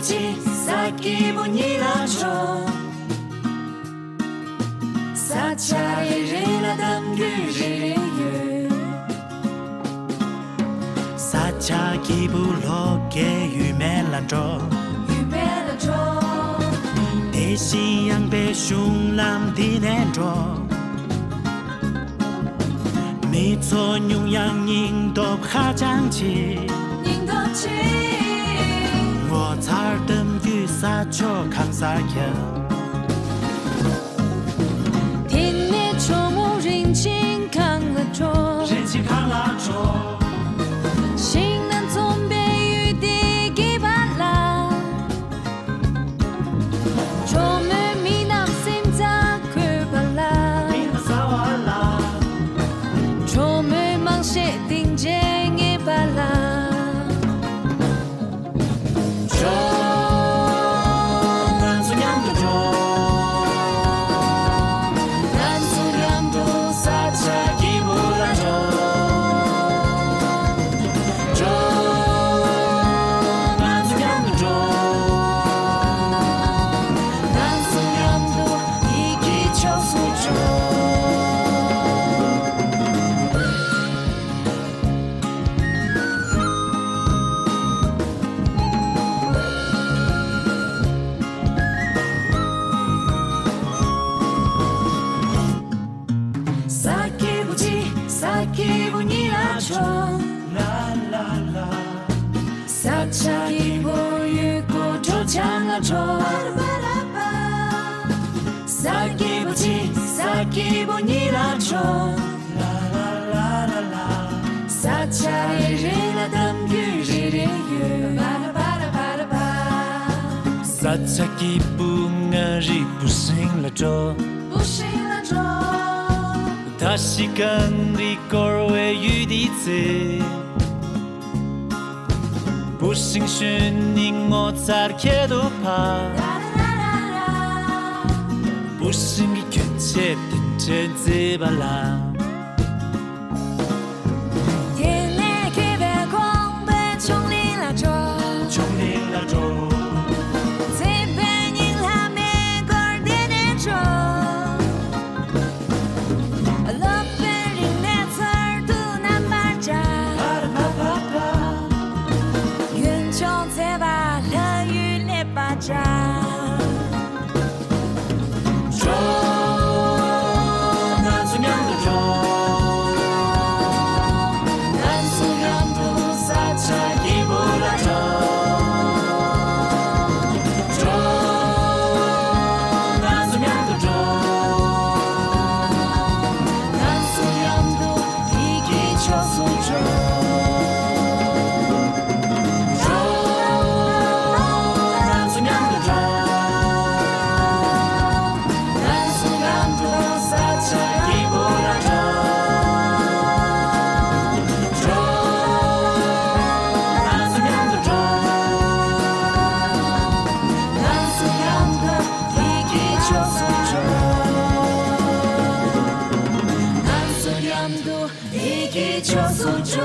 起사 기분이라죠 사차이리라던 규리유 사차 기불로게 유멜라죠 대시양 배숑람 디넨죠 미소뇽양 닝도 하장치我才等于撒球看撒球听你触目人情看了桌人情看了桌心能从别于地给巴拉桌妹米南心扎可巴拉米南萨瓦拉桌妹忙些顶尖给巴拉기분이라죠 사차이리라던 규리리유 사차 기분이 부싱라죠 다시 간리 거왜 유디지 부싱슈닝 모차르케도 파 부싱이 견체 딘체 지발라 이기 저소죠